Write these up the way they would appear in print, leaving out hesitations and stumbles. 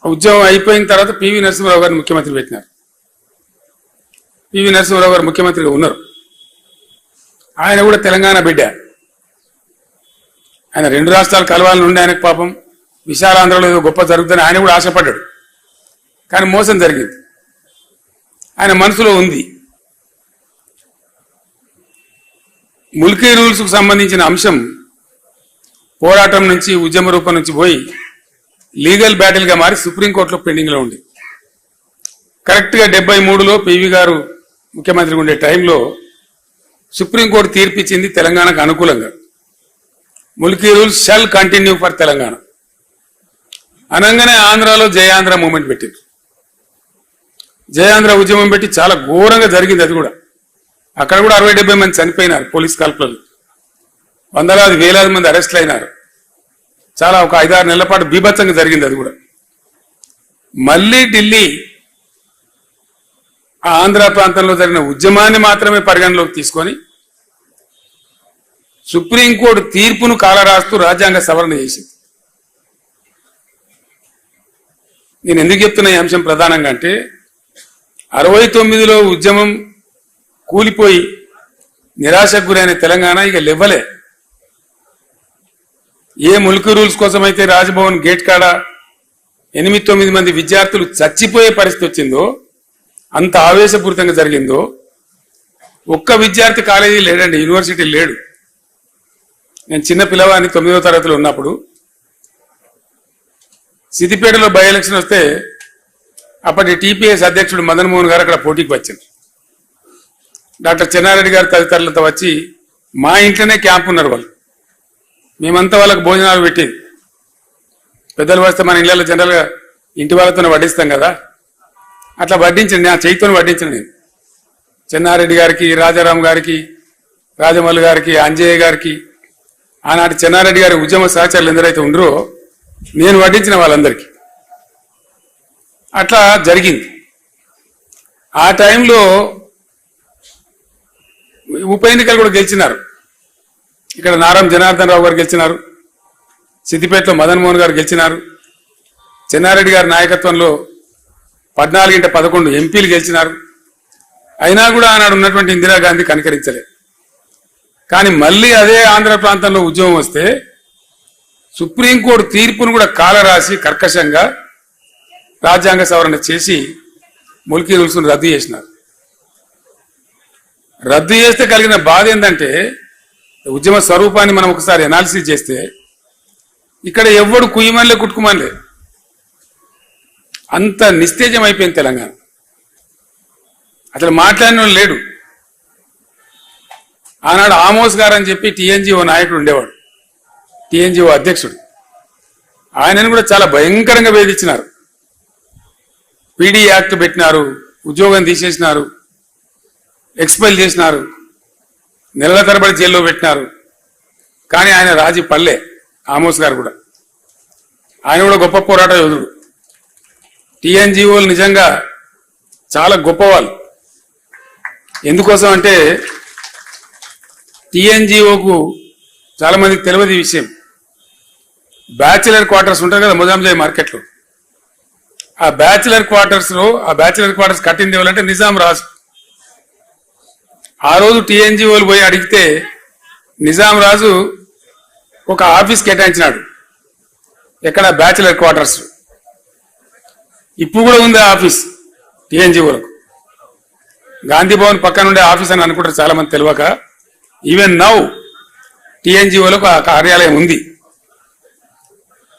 ఉద్యమం అయిపోయిన తర్వాత పివి నరసింహారావు గారిని ముఖ్యమంత్రి పెట్టినారు. పివి నరసింహారావు గారు ముఖ్యమంత్రిగా ఉన్నారు. ఆయన కూడా తెలంగాణ బిడ్డ. ఆయన రెండు రాష్ట్రాలు కలవాలని ఉండి ఆయనకు పాపం విశాలాంధ్రలో ఏదో గొప్ప జరుగుతుందని ఆయన కూడా ఆశపడ్డాడు. కానీ మోసం జరిగింది. ఆయన మనసులో ఉంది. ముల్కీ రూల్స్కు సంబంధించిన అంశం పోరాటం నుంచి ఉద్యమ రూపం నుంచి పోయి లీగల్ బ్యాటిల్గా మారి సుప్రీంకోర్టులో పెండింగ్లో ఉంది. కరెక్ట్గా 73లో పివి గారు ముఖ్యమంత్రిగా ఉండే టైంలో సుప్రీంకోర్టు తీర్పిచ్చింది తెలంగాణకు అనుకూలంగా. Mulki rules shall continue for Telangana అనగానే ఆంధ్రాలో జయాంధ్ర మూమెంట్ పెట్టింది. జయాంధ్ర ఉద్యమం పెట్టి చాలా ఘోరంగా జరిగింది. అది కూడా అక్కడ కూడా 60-70 మంది చనిపోయినారు. పోలీస్ కాల్పులు, వందలాది వేలాది మంది అరెస్టులు అయినారు. చాలా ఒక 5-6 నెలల పాటు బీభత్సంగా జరిగింది. అది కూడా మళ్ళీ ఢిల్లీ ఆ ఆంధ్ర ప్రాంతంలో జరిగిన ఉద్యమాన్ని మాత్రమే పరిగణలోకి తీసుకొని సుప్రీంకోర్టు తీర్పును కాలరాస్తూ రాజ్యాంగ సవరణ చేసింది. నేను ఎందుకు చెప్తున్నా ఈ అంశం ప్రధానంగా అంటే 69లో ఉద్యమం కూలిపోయి నిరాశకు గురైన తెలంగాణ ఇక లెవ్వలే. ఏ ముల్కీ రూల్స్ కోసం అయితే రాజ్భవన్ గేట్ కాడ 8-9 మంది విద్యార్థులు చచ్చిపోయే పరిస్థితి వచ్చిందో, అంత ఆవేశపూరితంగా జరిగిందో, ఒక్క విద్యార్థి కాలేజీ లేడండి, యూనివర్సిటీ లేడు. నేను చిన్న పిల్లవాడిని 9వ తరగతిలో ఉన్నప్పుడు సిద్దిపేటలో బై ఎలక్షన్ వస్తే అప్పటి టీపీఎస్ అధ్యక్షుడు మదన్ మోహన్ గారు అక్కడ పోటీకి వచ్చారు. డాక్టర్ చెన్నారెడ్డి గారు తదితరులతో వచ్చి మా ఇంట్లోనే క్యాంప్ ఉన్నారు వాళ్ళు. మేమంతా వాళ్ళకు భోజనాలు పెట్టేది. పెద్దలు వస్తే మన ఇళ్లలో జనరల్గా ఇంటి వాళ్ళతోనే వడ్డిస్తాం కదా, అట్లా వడ్డించండి. నా చేతితో వడ్డించండి. నేను చెన్నారెడ్డి గారికి, రాజారాం గారికి, రాజమల్లు గారికి, అంజయ్య గారికి, ఆనాటి చెన్నారెడ్డి గారి ఉద్యమ సహచరులు ఎందరైతే ఉండరో నేను వడ్డించిన వాళ్ళందరికీ. అట్లా జరిగింది. ఆ టైంలో ఉప ఎన్నికలు కూడా గెలిచినారు. ఇక్కడ నారం జనార్దన్ రావు గారు గెలిచినారు, సిద్దిపేటలో మదన్ మోహన్ గారు గెలిచినారు, చెన్నారెడ్డి గారి నాయకత్వంలో 14-11 ఎంపీలు గెలిచినారు. అయినా కూడా ఆనాడు ఉన్నటువంటి ఇందిరాగాంధీ కనికరించలేదు. కానీ మళ్ళీ అదే ఆంధ్ర ప్రాంతంలో ఉద్యమం వస్తే సుప్రీంకోర్టు తీర్పును కూడా కాలరాసి కర్కశంగా రాజ్యాంగ సవరణ చేసి ముల్కీ రూల్స్ను రద్దు చేసినారు. రద్దు చేస్తే కలిగిన బాధ ఏంటంటే ఉద్యమ స్వరూపాన్ని మనం ఒకసారి అనాలిసిస్ చేస్తే ఇక్కడ ఎవ్వడు కుయ్యమనిలే కుట్టుకుమనిలే, అంత నిస్తేజం అయిపోయింది తెలంగాణ. అసలు మాట్లాడిన లేడు. ఆనాడు ఆమోస్ గారు అని చెప్పి టీఎన్జిఓ నాయకుడు ఉండేవాడు, టీఎన్జిఓ అధ్యక్షుడు. ఆయనను కూడా చాలా భయంకరంగా వేధించినారు. పీడీ యాక్ట్ పెట్టినారు, ఉద్యోగం తీసేసినారు, ఎక్స్పెల్ చేసినారు, నెలల తరబడి జైల్లో పెట్టినారు. కానీ ఆయన రాజీ పల్లె. ఆమోస్ గారు కూడా, ఆయన కూడా గొప్ప పోరాట యోధుడు. టీఎన్జిఓలు నిజంగా చాలా గొప్పవాళ్ళు. ఎందుకోసం అంటే టీఎన్జిఓకు చాలా మందికి తెలియదు ఈ విషయం. బ్యాచిలర్ క్వార్టర్స్ ఉంటారు కదా మొజాంజాయ్ మార్కెట్లో, ఆ బ్యాచిలర్ క్వార్టర్స్ కట్టింది ఎవరంటే నిజాం రాజు. ఆ రోజు టీఎన్జిఓలు పోయి అడిగితే నిజాం రాజు ఒక ఆఫీస్ కేటాయించినాడు. ఎక్కడ? Bachelor quarters. ఇప్పుడు కూడా ఉంది ఆ ఆఫీస్ టీఎన్జిఓలకు. గాంధీ భవన్ పక్కన ఉండే ఆఫీస్ అని అనుకుంటారు చాలా మంది తెలియక. ఈవెన్ నౌ టీఎన్జిఓలకు ఆ కార్యాలయం ఉంది.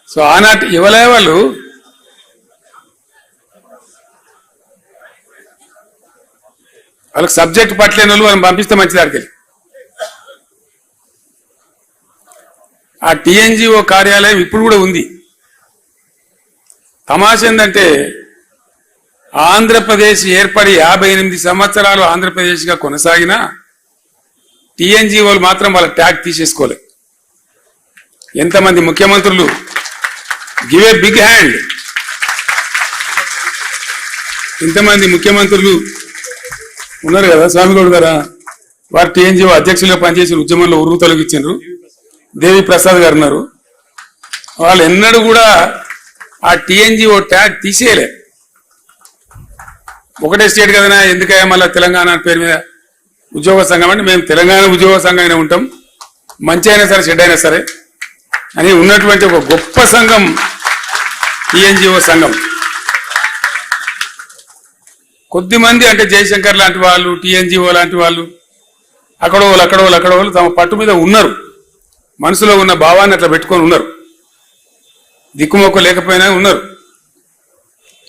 సో ఆనాటి ఇవ్వలే వాళ్ళు వాళ్ళకి సబ్జెక్ట్ పట్టలేని వాళ్ళు మనం పంపిస్తే మంచిది అడిగి. ఆ టీఎన్జిఓ కార్యాలయం ఇప్పుడు కూడా ఉంది. తమాష ఏంటంటే ఆంధ్రప్రదేశ్ ఏర్పడి 58 సంవత్సరాలు ఆంధ్రప్రదేశ్గా కొనసాగినా టీఎన్జిఓలు మాత్రం వాళ్ళ ట్యాగ్ తీసేసుకోలేదు. ఎంతమంది ముఖ్యమంత్రులు, గివ్ ఏ బిగ్ హ్యాండ్. ఇంతమంది ముఖ్యమంత్రులు ఉన్నారు కదా, స్వామిగౌడ్ గారా, వారు టీఎన్జిఓ అధ్యక్షులుగా పనిచేసిన ఉద్యమంలో ఉరువు తొలగించారు. దేవి ప్రసాద్ గారు ఉన్నారు. వాళ్ళు ఎన్నడూ కూడా ఆ టీఎన్జిఓ ట్యాగ్ తీసేయలే. ఒకటే స్టేట్ కదనా, ఎందుకయ్యా మళ్ళీ తెలంగాణ పేరు మీద ఉద్యోగ సంఘం అంటే మేము తెలంగాణ ఉద్యోగ సంఘంగానే ఉంటాం, మంచి అయినా సరే చెడ్డ అయినా సరే అని ఉన్నటువంటి ఒక గొప్ప సంఘం టీఎన్జిఓ సంఘం. కొద్దిమంది అంటే జయశంకర్ లాంటి వాళ్ళు, టీఎన్జిఓ లాంటి వాళ్ళు అక్కడోళ్ళు తమ పట్టు మీద ఉన్నారు, మనసులో ఉన్న భావాన్ని అట్లా పెట్టుకొని ఉన్నారు, దిక్కుమొక్క లేకపోయినా ఉన్నారు.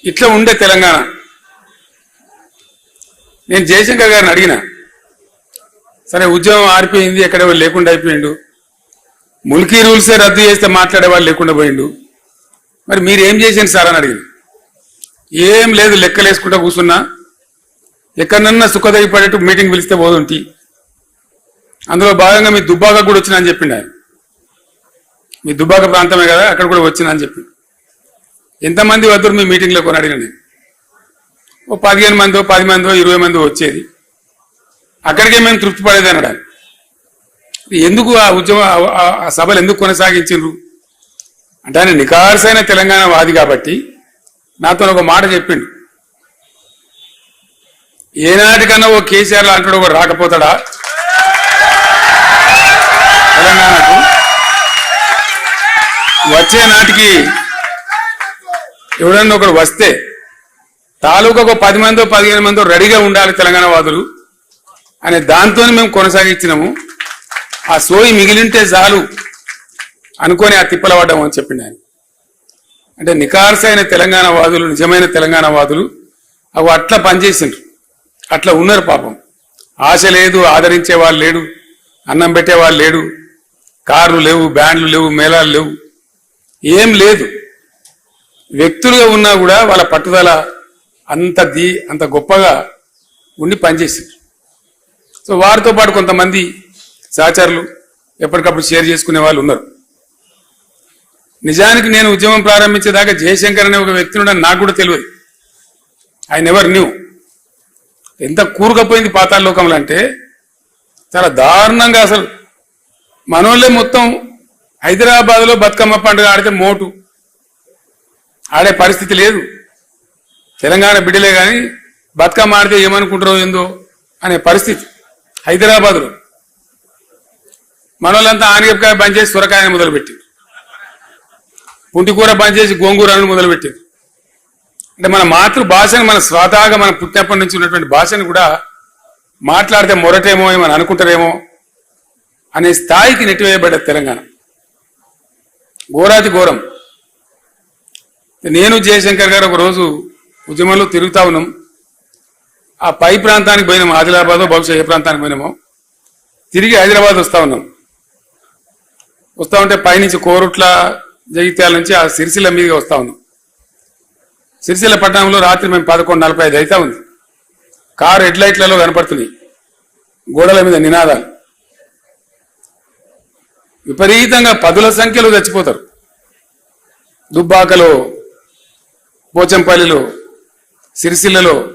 ఇట్లా ఉండే తెలంగాణ. నేను జయశంకర్ గారిని అడిగిన, సరే ఉద్యమం ఆరిపోయింది, ఎక్కడ లేకుండా అయిపోయిండు, ముల్కీ రూల్సే రద్దు చేస్తే మాట్లాడేవాళ్ళు లేకుండా పోయిండు, మరి మీరు ఏం చేసింది సార్ అని అడిగింది. ఏం లేదు, లెక్కలేసుకుంటా కూర్చున్నా, ఎక్కడన్నా సుఖదగి పడేట్టు మీటింగ్ పిలిస్తే పోదుంటి, అందులో భాగంగా మీ దుబ్బాక కూడా వచ్చినా అని చెప్పిండు ఆయన. మీ దుబ్బాక ప్రాంతమే కదా, అక్కడ కూడా వచ్చినా అని చెప్పిండు. ఎంతమంది వద్దరు మీ మీటింగ్లో కొని అడిగిన నేను. ఓ 15 మందో 10 మందో 20 మందో వచ్చేది, అక్కడికే మేము తృప్తి పడేది అన్నాడు. ఎందుకు ఆ ఉద్యమ ఆ సభలు ఎందుకు కొనసాగించిండ్రు అంటే ఆయన నికార్సైన తెలంగాణ వాది కాబట్టి నాతో ఒక మాట చెప్పిండు, ఏనాటికన్నా ఓ కేసీఆర్ లాంటి ఒక రాకపోతాడా తెలంగాణకు, వచ్చే నాటికి ఎవడన్నా ఒకడు వస్తే తాలూకాకు 10 మందో 15 మందో రెడీగా ఉండాలి తెలంగాణ వాదులు అనే దాంతో మేము కొనసాగించినాము. ఆ సోయి మిగిలింటే చాలు అనుకొని ఆ తిప్పల పడ్డాము అని చెప్పిండు ఆయన. అంటే నికార్సైన తెలంగాణ వాదులు, నిజమైన తెలంగాణ వాదులు అవి అట్లా పనిచేసిండ్రు, అట్లా ఉన్నారు. పాపం ఆశ లేదు, ఆదరించే వాళ్ళు లేడు, అన్నం పెట్టేవాళ్ళు లేడు, కార్లు లేవు, బ్యాండ్లు లేవు, మేళాలు లేవు, ఏం లేదు. వ్యక్తులుగా ఉన్నా కూడా వాళ్ళ పట్టుదల అంత గొప్పగా ఉండి పనిచేసిండ్రు. సో వారితో పాటు కొంతమంది సహచరులు ఎప్పటికప్పుడు షేర్ చేసుకునే వాళ్ళు ఉన్నారు. నిజానికి నేను ఉద్యమం ప్రారంభించేదాకా జయశంకర్ అనే ఒక వ్యక్తి ఉండని నాకు కూడా తెలియదు. I never knew. ఎంత కూరుకపోయింది పాతాళ లోకంలో అంటే చాలా దారుణంగా. అసలు మనోళ్ళే మొత్తం హైదరాబాద్లో బతుకమ్మ పండుగ ఆడితే మోటు ఆడే పరిస్థితి లేదు. తెలంగాణ బిడ్డలే కానీ బతుకమ్మ ఆడితే ఏమనుకుంటారో ఏందో అనే పరిస్థితి హైదరాబాద్లో. మనోళ్ళంతా ఆనగకాయ బంద్ చేసి సొరకాయని మొదలుపెట్టింది, పుంటికూర బంద్ చేసి గోంగూరను మొదలుపెట్టింది. అంటే మన మాతృభాషను, మన స్వతహాగా మన పుట్టినప్పటి నుంచి ఉన్నటువంటి భాషను కూడా మాట్లాడితే మొరటేమో ఏమని అనుకుంటారేమో అనే స్థాయికి నెట్టివేయబడ్డది తెలంగాణ. ఘోరాతి ఘోరం. నేను జయశంకర్ గారు ఒకరోజు ఉద్యమంలో తిరుగుతా ఉన్నాం. ఆ పై ప్రాంతానికి పోయినాము, ఆదిలాబాద్ బహుశా ఏ ప్రాంతానికి పోయినామో. తిరిగి హైదరాబాద్ వస్తా ఉన్నాం. వస్తూ ఉంటే పైనుంచి కోరుట్ల, జగిత్యాల నుంచి ఆ సిరిసిల్ల మీదుగా వస్తా ఉన్నాం. సిరిసిల్ల పట్టణంలో రాత్రి మేము 11:45 అవుతా ఉంది. కారు హెడ్ లైట్లలో కనపడుతున్నాయి, గోడల మీద నినాదాలు. విపరీతంగా 10ల సంఖ్యలో చచ్చిపోతారు. దుబ్బాకలో, పోచంపల్లిలో, సిరిసిల్లలో